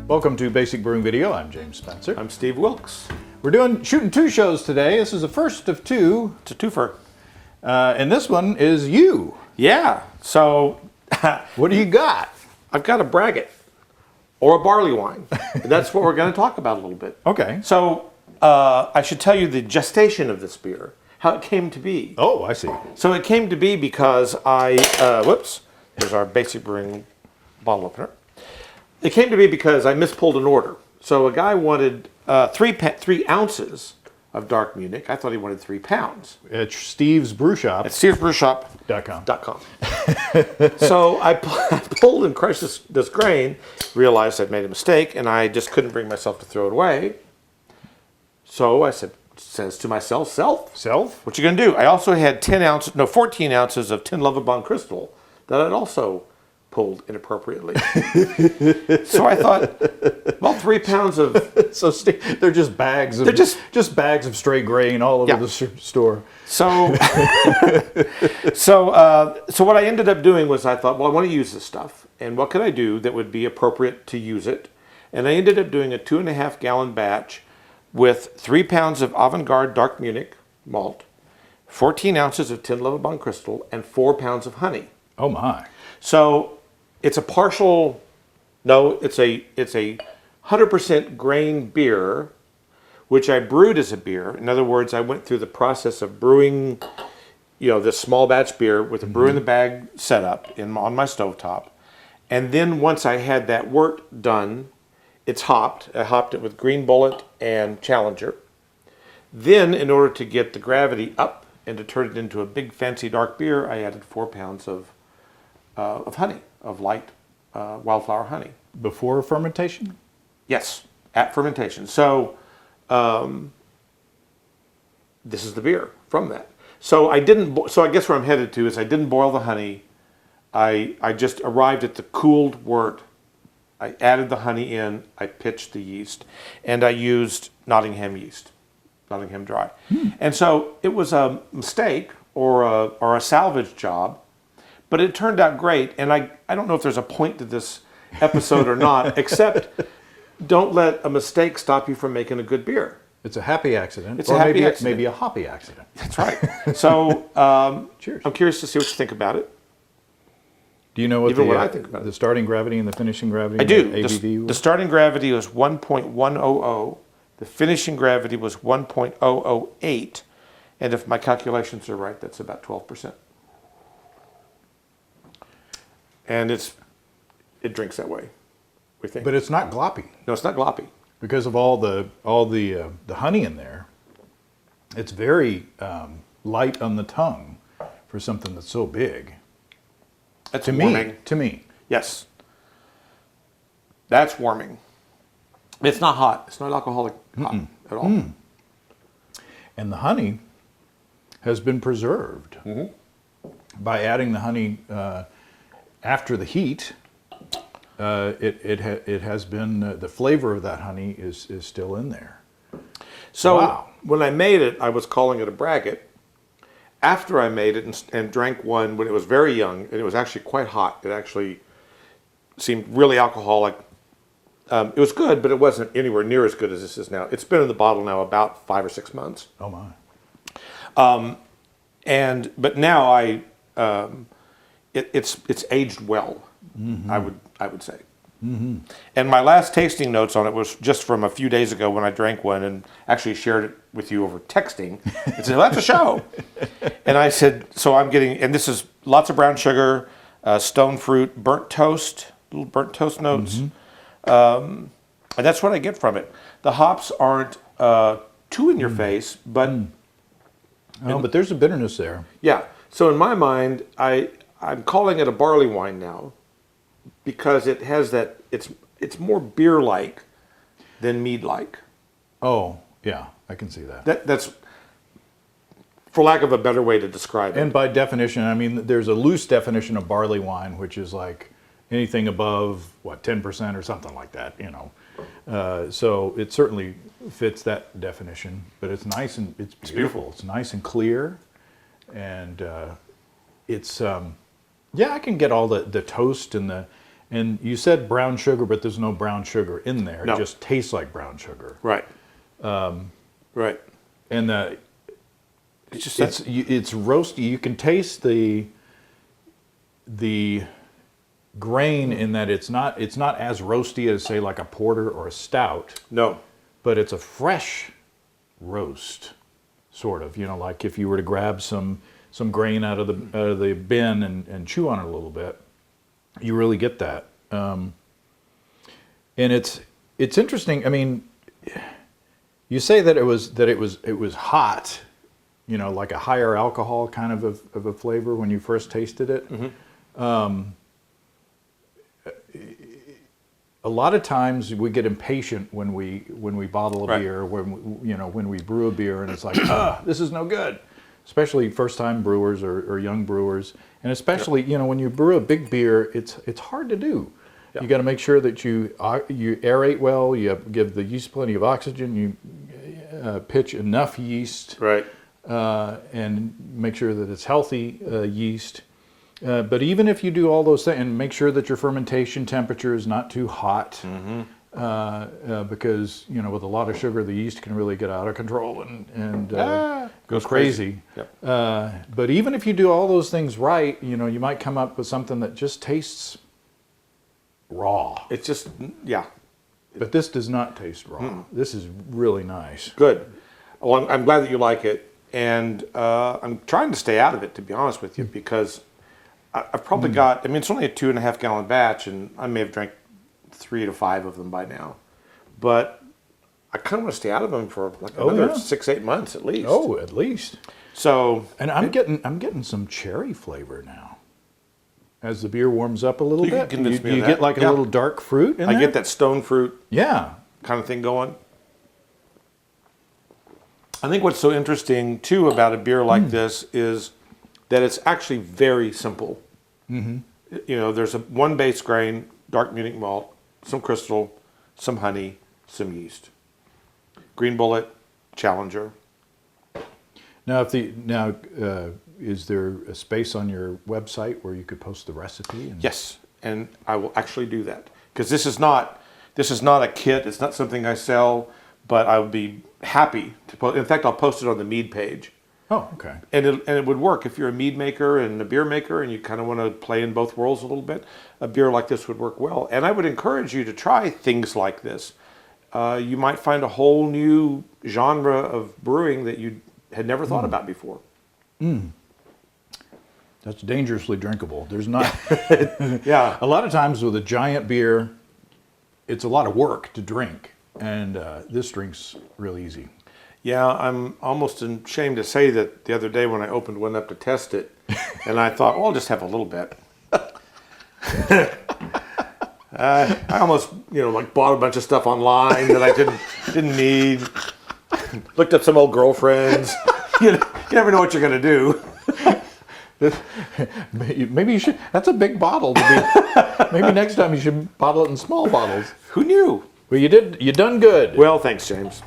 Welcome to Basic Brewing Video. I'm James Spencer. I'm Steve Wilkes. We're shooting two shows today. This is the first of two. It's a twofer. And this one is you. Yeah. So What do you got? I've got a Braggot or a barley wine. And that's what we're going to talk about a little bit. Okay. So I should tell you the gestation of this beer, how it came to be. Oh, I see. So it came to be because here's our Basic Brewing bottle opener. It came to be because I mispulled an order. So a guy wanted 3 ounces of dark Munich. I thought he wanted 3 pounds. At Steve's Brew Shop. At Steve'sBrewShop.com. So I pulled and crushed this grain, realized I'd made a mistake, and I just couldn't bring myself to throw it away. So I says to myself, Self? what you gonna do? I also had 14 ounces of Tin Lovabond Crystal that I'd also pulled inappropriately. So I thought, well, 3 pounds of... So Steve, they're just bags of... They're just bags of stray grain all over the store. So, so what I ended up doing was I thought, well, I want to use this stuff. And what could I do that would be appropriate to use it? And I ended up doing a 2.5 gallon batch with 3 pounds of Avant-Garde Dark Munich malt, 14 ounces of Tin Lovabond Crystal, and 4 pounds of honey. Oh my. So it's a 100% grain beer, which I brewed as a beer. In other words, I went through the process of brewing, this small batch beer with a brew in the bag setup on my stovetop. And then once I had that work done, it's hopped. I hopped it with Green Bullet and Challenger. Then, in order to get the gravity up and to turn it into a big fancy dark beer, I added 4 pounds of honey, of light wildflower honey. Before fermentation? Yes, at fermentation. So this is the beer from that. So I guess where I'm headed to is I didn't boil the honey. I just arrived at the cooled wort. I added the honey in. I pitched the yeast, and I used Nottingham yeast, Nottingham Dry. And so it was a mistake or a salvage job. But it turned out great, and I don't know if there's a point to this episode or not, except don't let a mistake stop you from making a good beer. It's a happy accident. It's a happy accident. Maybe a hoppy accident. That's right. So cheers. I'm curious to see what you think about it. Do you know what I think about the starting gravity and the finishing gravity? I do. ABV The starting gravity was 1.100. The finishing gravity was 1.008. And if my calculations are right, that's about 12%. And it drinks that way, we think. But it's not gloppy. No, it's not gloppy. Because of all the honey in there. It's very light on the tongue for something that's so big. That's warming. To me. Yes. That's warming. It's not hot. It's not alcoholic hot at all. And the honey has been preserved by adding the honey after the heat. It has been the flavor of that honey is still in there. So when I made it, I was calling it a Braggot. After I made it and drank one when it was very young, and it was actually quite hot. It actually seemed really alcoholic. It was good, but it wasn't anywhere near as good as this is now. It's been in the bottle now about 5 or 6 months. Oh my! But now it's aged well. I would say. And my last tasting notes on it was just from a few days ago when I drank one and actually shared it with you over texting. It said, "That's a show," and I said, "So I'm getting," and this is lots of brown sugar, stone fruit, little burnt toast notes, and that's what I get from it. The hops aren't too in your face, but but there's a bitterness there. Yeah. So in my mind, I'm calling it a barley wine now, because it has that. It's more beer-like than mead-like. Oh yeah, I can see that. That's for lack of a better way to describe it. And by definition, I mean there's a loose definition of barley wine, which is like anything above 10% or something like that. So it certainly fits that definition. But it's nice and it's beautiful. It's nice and clear, and it's I can get all the toast and And you said brown sugar, but there's no brown sugar in there. No. It just tastes like brown sugar. Right. Right. And It's just it's roasty. You can taste the grain in that it's not as roasty as, say, like a porter or a stout, no. but it's a fresh roast, sort of. You know, like if you were to grab some grain out of the bin and chew on it a little bit, you really get that. And it's interesting. I mean, you say that it was hot, you know, like a higher alcohol kind of a flavor when you first tasted it. A lot of times we get impatient when we bottle a Right. beer, when we brew a beer, and it's like, this is no good. Especially first-time brewers or young brewers, and especially when you brew a big beer, it's hard to do. Yeah. You got to make sure that you aerate well. You give the yeast plenty of oxygen. You pitch enough yeast, Right. and make sure that it's healthy yeast. But even if you do all those things, and make sure that your fermentation temperature is not too hot, because with a lot of sugar, the yeast can really get out of control and go crazy. Yep. But even if you do all those things right, you might come up with something that just tastes raw. It's just, yeah. But this does not taste raw. This is really nice. Good. Well, I'm glad that you like it, and I'm trying to stay out of it, to be honest with you, because I've probably got. I mean, it's only a 2.5 gallon batch, and I may have drank 3 to 5 of them by now, but I kind of want to stay out of them for like another 6-8 months at least. Oh, at least. So, and I'm getting some cherry flavor now. As the beer warms up a little You can bit, convince me of you that. get like a Yeah. little dark fruit in I there? get that stone fruit Yeah. kind of thing going. I think what's so interesting too about a beer like this is that it's actually very simple. There's one base grain, dark Munich malt, some crystal, some honey, some yeast. Green Bullet, Challenger. Now, is there a space on your website where you could post the recipe? Yes, and I will actually do that because this is not a kit. It's not something I sell, but I would be happy to post. In fact, I'll post it on the mead page. Oh, okay. And it would work if you're a mead maker and a beer maker and you kind of want to play in both worlds a little bit. A beer like this would work well. And I would encourage you to try things like this. You might find a whole new genre of brewing that you had never thought about before. That's dangerously drinkable. There's not. Yeah. A lot of times with a giant beer, it's a lot of work to drink, and this drink's real easy. Yeah, I'm almost ashamed to say that the other day when I opened one up to test it, and I thought, well, I'll just have a little bit. I almost, bought a bunch of stuff online that I didn't need. Looked up some old girlfriends. You never know what you're going to do. Maybe you should. That's a big bottle to be. Maybe next time you should bottle it in small bottles. Who knew? Well, you did. You done good. Well, thanks, James.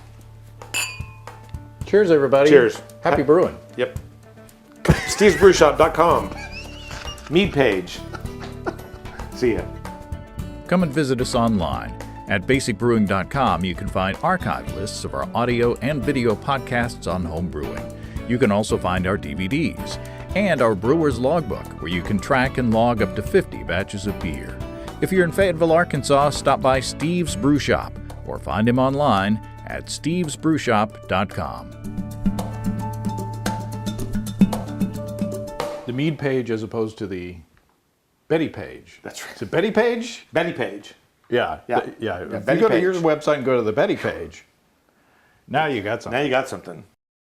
Cheers, everybody. Cheers. Happy brewing. Yep. Steve'sBrewShop.com. Mead page. See ya. Come and visit us online. At basicbrewing.com, you can find archive lists of our audio and video podcasts on home brewing. You can also find our DVDs and our brewer's logbook, where you can track and log up to 50 batches of beer. If you're in Fayetteville, Arkansas, stop by Steve's Brew Shop or find him online at stevesbrewshop.com. The mead page as opposed to the Betty page. That's right. Is it Betty page? Betty page. Yeah. Yeah. If Betty you go to page. your website and go to the Betty page, now you got something. Now you got something.